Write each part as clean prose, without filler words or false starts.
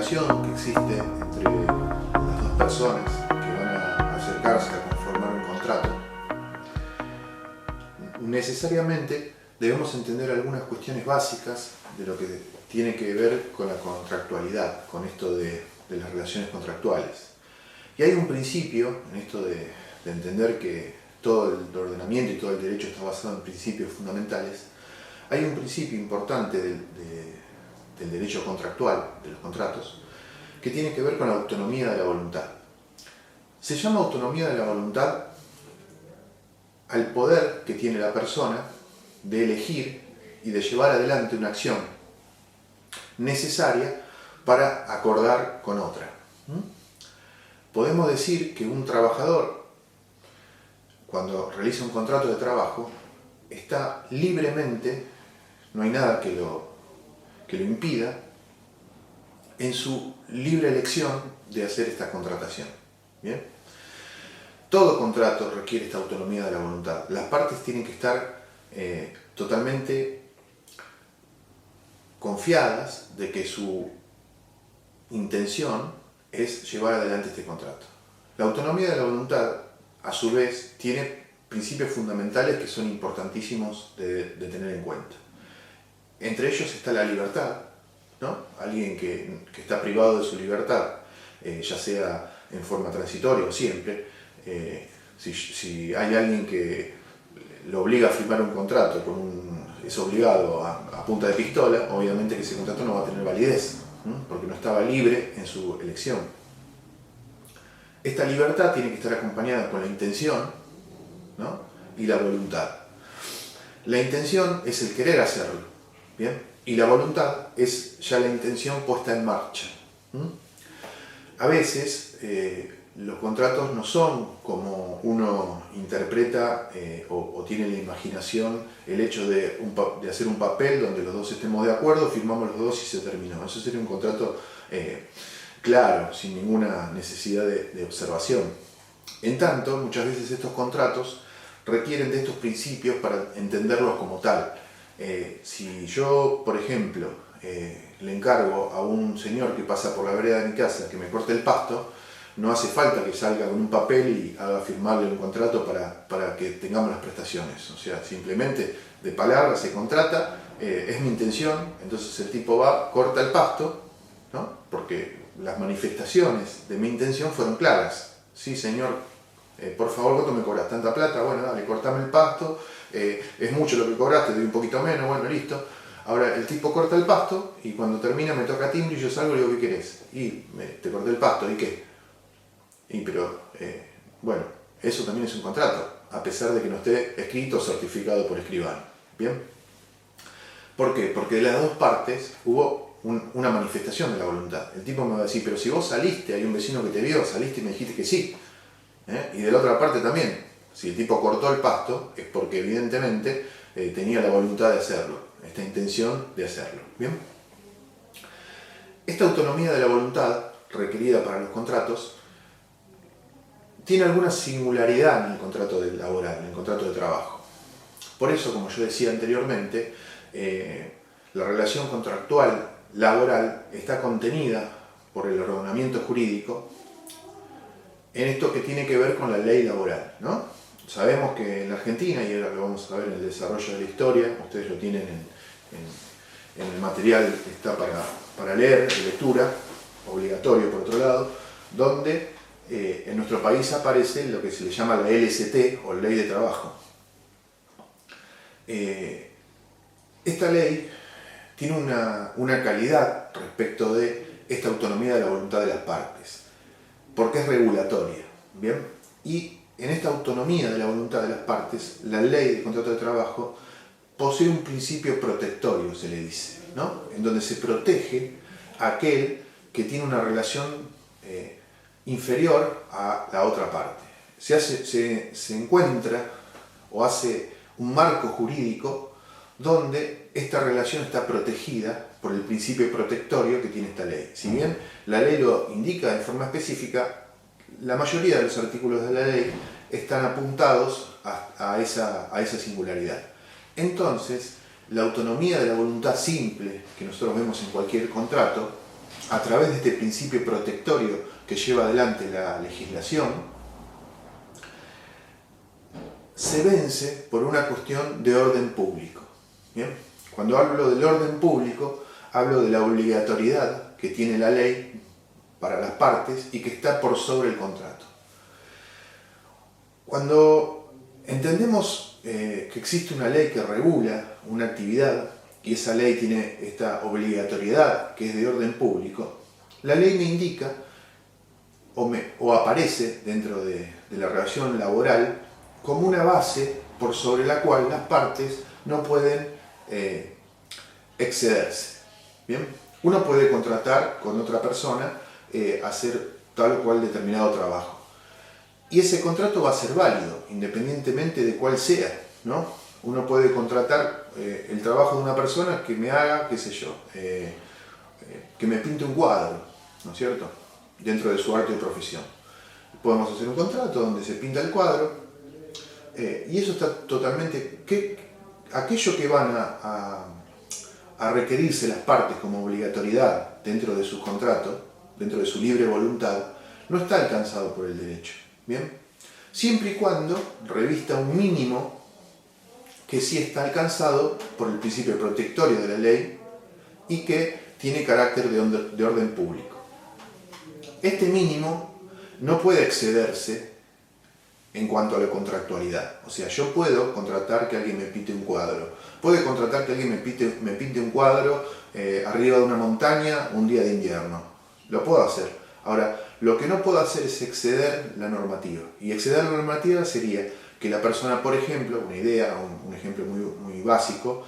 relación que existe entre las dos personas que van a acercarse a conformar un contrato, necesariamente debemos entender algunas cuestiones básicas de lo que tiene que ver con la contractualidad, con esto de las relaciones contractuales. Y hay un principio en esto de entender que todo el ordenamiento y todo el derecho está basado en principios fundamentales. Hay un principio importante del derecho contractual, de los contratos, que tiene que ver con la autonomía de la voluntad. Se llama autonomía de la voluntad al poder que tiene la persona de elegir y de llevar adelante una acción necesaria para acordar con otra. Podemos decir que un trabajador, cuando realiza un contrato de trabajo, está libremente, no hay nada que lo impida, en su libre elección de hacer esta contratación. ¿Bien? Todo contrato requiere esta autonomía de la voluntad. Las partes tienen que estar totalmente confiadas de que su intención es llevar adelante este contrato. La autonomía de la voluntad, a su vez, tiene principios fundamentales que son importantísimos de tener en cuenta. Entre ellos está la libertad, ¿no? Alguien que está privado de su libertad, ya sea en forma transitoria o siempre, si hay alguien que lo obliga a firmar un contrato, es obligado a punta de pistola, obviamente que ese contrato no va a tener validez, porque no estaba libre en su elección. Esta libertad tiene que estar acompañada con la intención, ¿no? Y la voluntad. La intención es el querer hacerlo, ¿bien? Y la voluntad es ya la intención puesta en marcha. A veces los contratos no son como uno interpreta o tiene la imaginación el hecho de hacer un papel donde los dos estemos de acuerdo, firmamos los dos y se terminó. Eso sería un contrato claro, sin ninguna necesidad de observación. En tanto, muchas veces estos contratos requieren de estos principios para entenderlos como tal. Si yo, por ejemplo, le encargo a un señor que pasa por la vereda de mi casa que me corte el pasto, no hace falta que salga con un papel y haga firmarle un contrato para que tengamos las prestaciones. O sea, simplemente de palabra se contrata, es mi intención, entonces el tipo va, corta el pasto, ¿no? Porque las manifestaciones de mi intención fueron claras. Sí, señor, por favor, ¿cuánto me cobras? ¿Tanta plata? Bueno, dale, cortame el pasto, es mucho lo que cobraste, doy un poquito menos, bueno, listo. Ahora el tipo corta el pasto y cuando termina me toca timbre y yo salgo y digo, ¿qué querés? Y te corté el pasto, ¿y qué? Bueno, eso también es un contrato, a pesar de que no esté escrito o certificado por escribano. ¿Bien? ¿Por qué? Porque de las dos partes hubo una manifestación de la voluntad. El tipo me va a decir, pero si vos saliste, hay un vecino que te vio, saliste y me dijiste que sí. Y de la otra parte también, si el tipo cortó el pasto, es porque evidentemente tenía la voluntad de hacerlo, esta intención de hacerlo. ¿Bien? Esta autonomía de la voluntad requerida para los contratos tiene alguna singularidad en el contrato laboral, en el contrato de trabajo. Por eso, como yo decía anteriormente, la relación contractual laboral está contenida por el ordenamiento jurídico en esto que tiene que ver con la ley laboral, ¿no? Sabemos que en la Argentina, y ahora lo vamos a ver en el desarrollo de la historia, ustedes lo tienen en el material que está para leer, de lectura, obligatorio por otro lado, donde en nuestro país aparece lo que se le llama la LST o Ley de Trabajo. Esta ley tiene una calidad respecto de esta autonomía de la voluntad de las partes, porque es regulatoria, ¿bien? Y en esta autonomía de la voluntad de las partes, la ley de contrato de trabajo posee un principio protectorio, se le dice, ¿no? En donde se protege a aquel que tiene una relación inferior a la otra parte. Se encuentra o hace un marco jurídico donde esta relación está protegida por el principio protectorio que tiene esta ley. Si bien la ley lo indica de forma específica, la mayoría de los artículos de la ley están apuntados a esa singularidad. Entonces, la autonomía de la voluntad simple que nosotros vemos en cualquier contrato a través de este principio protectorio que lleva adelante la legislación, se vence por una cuestión de orden público. ¿Bien? Cuando hablo del orden público, hablo de la obligatoriedad que tiene la ley para las partes y que está por sobre el contrato. Cuando entendemos que existe una ley que regula una actividad y esa ley tiene esta obligatoriedad que es de orden público, la ley me indica o aparece dentro de la relación laboral como una base por sobre la cual las partes no pueden excederse. ¿Bien? Uno puede contratar con otra persona hacer tal o cual determinado trabajo. Y ese contrato va a ser válido, independientemente de cuál sea, ¿no? Uno puede contratar el trabajo de una persona que me haga, qué sé yo, que me pinte un cuadro, ¿no es cierto?, dentro de su arte de profesión. Podemos hacer un contrato donde se pinta el cuadro y eso está totalmente... aquello que van a requerirse las partes como obligatoriedad dentro de su contrato, dentro de su libre voluntad, no está alcanzado por el derecho. ¿Bien? Siempre y cuando revista un mínimo que sí está alcanzado por el principio protectorio de la ley y que tiene carácter de orden público. Este mínimo no puede excederse en cuanto a la contractualidad. O sea, yo puedo contratar que alguien me pinte un cuadro. Puedo contratar que alguien me pinte un cuadro arriba de una montaña un día de invierno. Lo puedo hacer. Ahora, lo que no puedo hacer es exceder la normativa. Y exceder la normativa sería que la persona, por ejemplo, una idea, un ejemplo muy básico,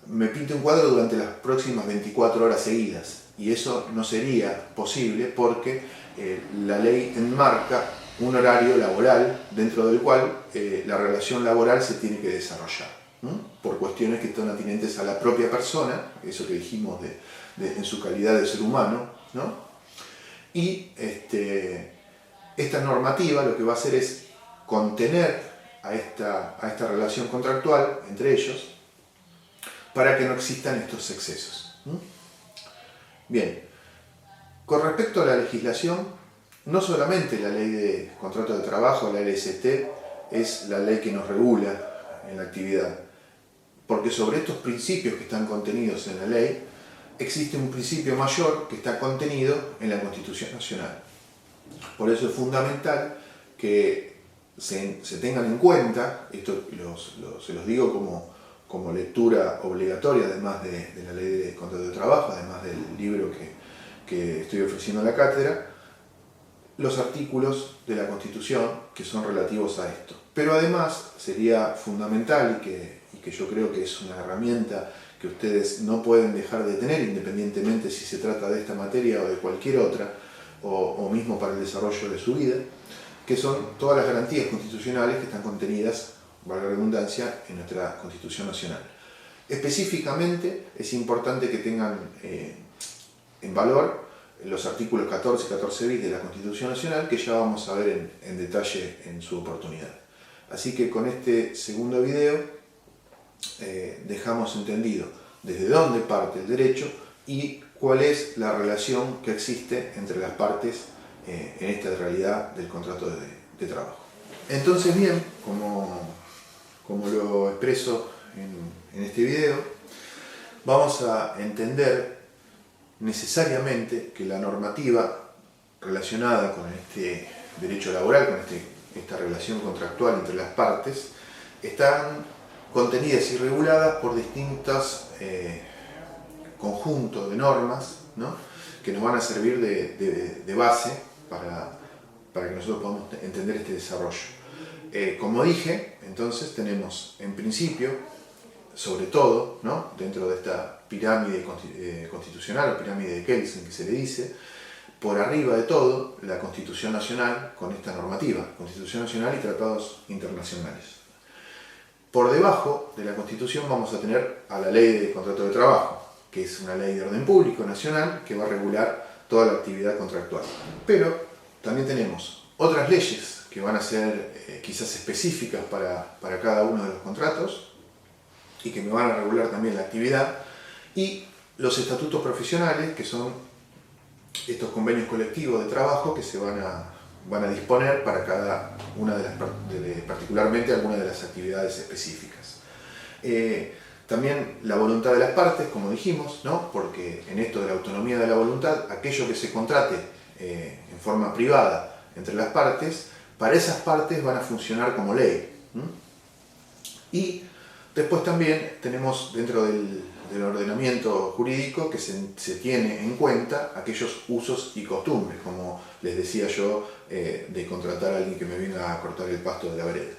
me pinte un cuadro durante las próximas 24 horas seguidas. Y eso no sería posible porque la ley enmarca un horario laboral dentro del cual la relación laboral se tiene que desarrollar, ¿no? Por cuestiones que están atinentes a la propia persona, eso que dijimos en su calidad de ser humano, ¿no? Y esta normativa lo que va a hacer es contener a esta relación contractual entre ellos para que no existan estos excesos. Bien, con respecto a la legislación, no solamente la ley de contrato de trabajo, la LST, es la ley que nos regula en la actividad, porque sobre estos principios que están contenidos en la ley, existe un principio mayor que está contenido en la Constitución Nacional. Por eso es fundamental que se tengan en cuenta, esto se los digo como lectura obligatoria, además de la ley de contrato de trabajo, además del libro que estoy ofreciendo a la cátedra, los artículos de la Constitución que son relativos a esto. Pero además sería fundamental y que yo creo que es una herramienta que ustedes no pueden dejar de tener, independientemente si se trata de esta materia o de cualquier otra, o mismo para el desarrollo de su vida, que son todas las garantías constitucionales que están contenidas, valga la redundancia, en nuestra Constitución Nacional. Específicamente es importante que tengan en valor los artículos 14 y 14 bis de la Constitución Nacional, que ya vamos a ver en detalle en su oportunidad. Así que con este segundo video dejamos entendido desde dónde parte el derecho y cuál es la relación que existe entre las partes en esta realidad del contrato de trabajo. Entonces bien, como lo expreso en este video, vamos a entender necesariamente que la normativa relacionada con este derecho laboral, con esta relación contractual entre las partes, están contenidas y reguladas por distintos conjuntos de normas, ¿no?, que nos van a servir de base para que nosotros podamos entender este desarrollo. Como dije, entonces tenemos en principio, sobre todo, ¿no?, dentro de esta pirámide constitucional o pirámide de Kelsen que se le dice, por arriba de todo la Constitución Nacional con esta normativa, Constitución Nacional y tratados internacionales. Por debajo de la Constitución vamos a tener a la Ley de Contrato de Trabajo, que es una ley de orden público nacional que va a regular toda la actividad contractual. Pero también tenemos otras leyes que van a ser quizás específicas para cada uno de los contratos y que me van a regular también la actividad, y los estatutos profesionales, que son estos convenios colectivos de trabajo que se van a disponer para cada una de las, particularmente algunas de las actividades específicas. También la voluntad de las partes, como dijimos, ¿no? Porque en esto de la autonomía de la voluntad, aquello que se contrate en forma privada entre las partes, para esas partes van a funcionar como ley. Y después también tenemos dentro del ordenamiento jurídico que se tiene en cuenta aquellos usos y costumbres, como les decía yo, de contratar a alguien que me venga a cortar el pasto de la vereda.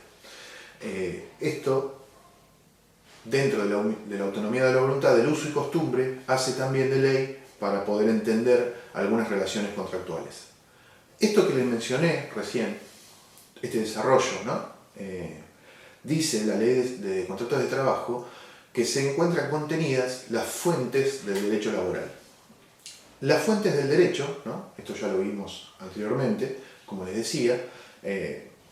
Esto, dentro de la autonomía de la voluntad, del uso y costumbre, hace también de ley para poder entender algunas relaciones contractuales. Esto que les mencioné recién, este desarrollo, ¿no? Dice la ley de contratos de trabajo que se encuentran contenidas las fuentes del derecho laboral. Las fuentes del derecho, ¿no? Esto ya lo vimos anteriormente, como les decía,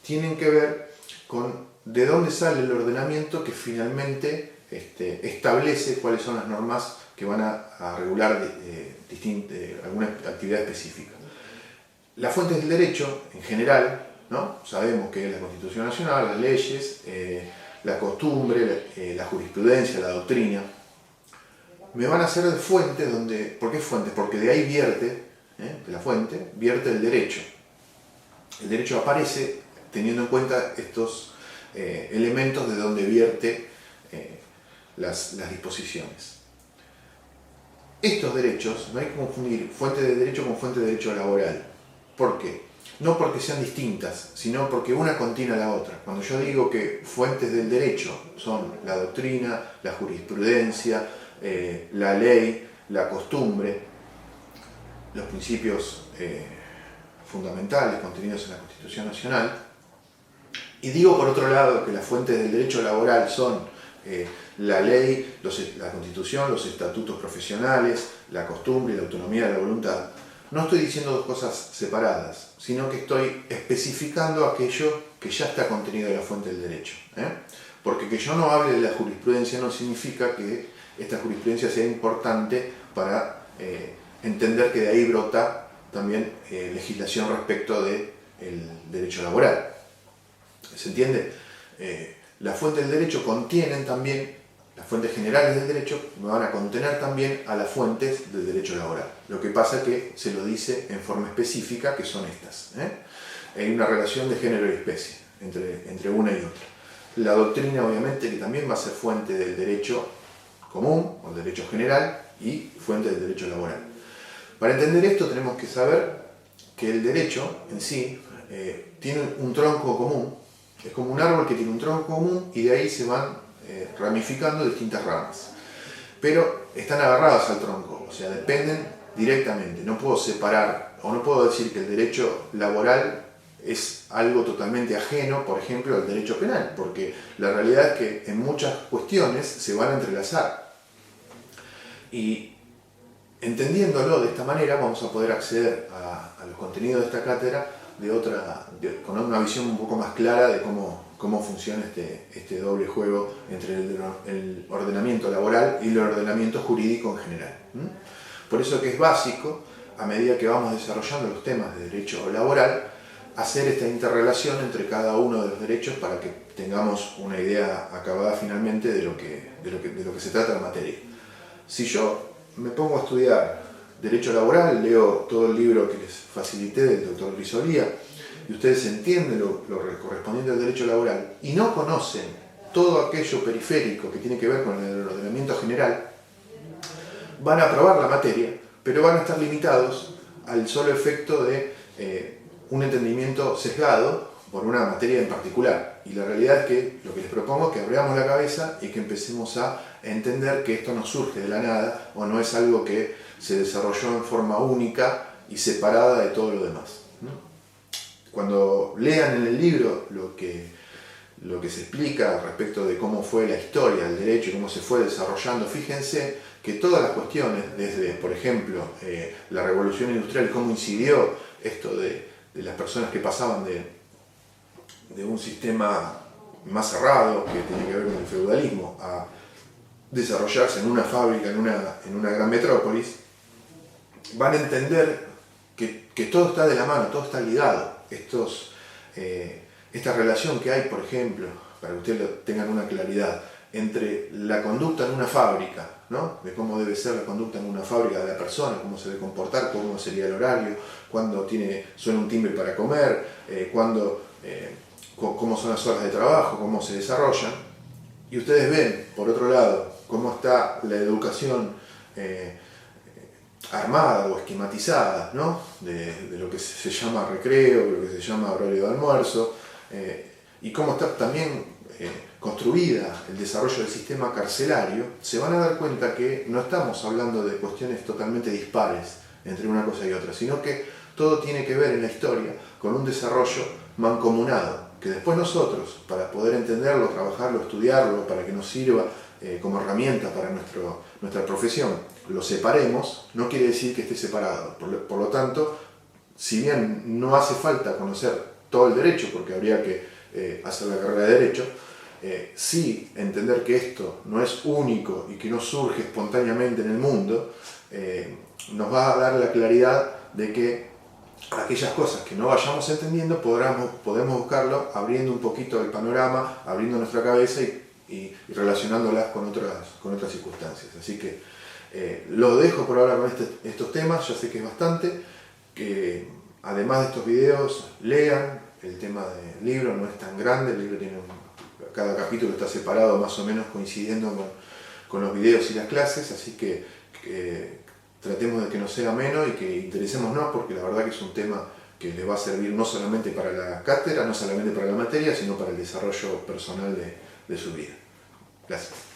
tienen que ver con de dónde sale el ordenamiento que finalmente establece cuáles son las normas que van a regular alguna actividad específica. Las fuentes del derecho, en general, ¿no? Sabemos que es la Constitución Nacional, las leyes, la costumbre, la jurisprudencia, la doctrina, me van a ser de fuentes donde... ¿Por qué fuentes? Porque de ahí vierte, de la fuente, vierte el derecho. El derecho aparece teniendo en cuenta estos elementos de donde vierte las disposiciones. Estos derechos, no hay que confundir fuente de derecho con fuente de derecho laboral. ¿Por qué? No porque sean distintas, sino porque una contiene a la otra. Cuando yo digo que fuentes del derecho son la doctrina, la jurisprudencia, la ley, la costumbre, los principios fundamentales contenidos en la Constitución Nacional, y digo por otro lado que las fuentes del derecho laboral son la ley, la Constitución, los estatutos profesionales, la costumbre y la autonomía de la voluntad, no estoy diciendo dos cosas separadas, sino que estoy especificando aquello que ya está contenido en la fuente del derecho. Porque que yo no hable de la jurisprudencia no significa que esta jurisprudencia sea importante para entender que de ahí brota también legislación respecto del derecho laboral. ¿Se entiende? Las fuentes del derecho contienen también, las fuentes generales del derecho me van a contener también a las fuentes del derecho laboral. Lo que pasa es que se lo dice en forma específica, que son estas. Hay una relación de género y especie entre una y otra. La doctrina, obviamente, que también va a ser fuente del derecho común, o del derecho general, y fuente del derecho laboral. Para entender esto tenemos que saber que el derecho en sí tiene un tronco común. Es como un árbol que tiene un tronco común y de ahí se van ramificando distintas ramas. Pero están agarradas al tronco, o sea, dependen directamente. No puedo separar, o no puedo decir que el derecho laboral es algo totalmente ajeno, por ejemplo, al derecho penal, porque la realidad es que en muchas cuestiones se van a entrelazar. Y entendiéndolo de esta manera vamos a poder acceder a los contenidos de esta cátedra con una visión un poco más clara de cómo funciona este doble juego entre el ordenamiento laboral y el ordenamiento jurídico en general. Por eso que es básico, a medida que vamos desarrollando los temas de derecho laboral, hacer esta interrelación entre cada uno de los derechos para que tengamos una idea acabada finalmente de lo que se trata la materia. Si yo me pongo a estudiar derecho laboral, leo todo el libro que les facilité del doctor Grisolía, y ustedes entienden lo correspondiente al derecho laboral, y no conocen todo aquello periférico que tiene que ver con el ordenamiento general, van a aprobar la materia, pero van a estar limitados al solo efecto de un entendimiento sesgado por una materia en particular. Y la realidad es que lo que les propongo es que abramos la cabeza y que empecemos a entender que esto no surge de la nada o no es algo que se desarrolló en forma única y separada de todo lo demás. Cuando lean en el libro lo que se explica respecto de cómo fue la historia del derecho y cómo se fue desarrollando, fíjense que todas las cuestiones, desde, por ejemplo, la revolución industrial y cómo incidió esto de las personas que pasaban de un sistema más cerrado, que tiene que ver con el feudalismo, a desarrollarse en una fábrica, en una gran metrópolis, van a entender que todo está de la mano, todo está ligado. Esta relación que hay, por ejemplo, para que ustedes tengan una claridad, entre la conducta en una fábrica, ¿no? De cómo debe ser la conducta en una fábrica de la persona, cómo se debe comportar, cómo sería el horario, cuándo suena un timbre para comer, cómo son las horas de trabajo, cómo se desarrollan. Y ustedes ven, por otro lado, cómo está la educación armada o esquematizada, ¿no? de lo que se llama recreo, lo que se llama horario de almuerzo, y cómo está también construida el desarrollo del sistema carcelario. Se van a dar cuenta que no estamos hablando de cuestiones totalmente dispares entre una cosa y otra, sino que todo tiene que ver en la historia con un desarrollo mancomunado, que después nosotros, para poder entenderlo, trabajarlo, estudiarlo, para que nos sirva como herramienta para nuestra profesión, lo separemos, no quiere decir que esté separado. Por lo tanto, si bien no hace falta conocer todo el derecho, porque habría que hacer la carrera de Derecho, sí entender que esto no es único y que no surge espontáneamente en el mundo, nos va a dar la claridad de que aquellas cosas que no vayamos entendiendo podemos buscarlo abriendo un poquito el panorama, abriendo nuestra cabeza y relacionándolas con otras circunstancias. Así que lo dejo por ahora con estos temas. Ya sé que es bastante, que además de estos videos lean. El tema del libro no es tan grande, el libro cada capítulo está separado más o menos coincidiendo con los videos y las clases, así que tratemos de que no sea menos y que interesémonos, porque la verdad que es un tema que les va a servir no solamente para la cátedra, no solamente para la materia, sino para el desarrollo personal de su vida. Gracias.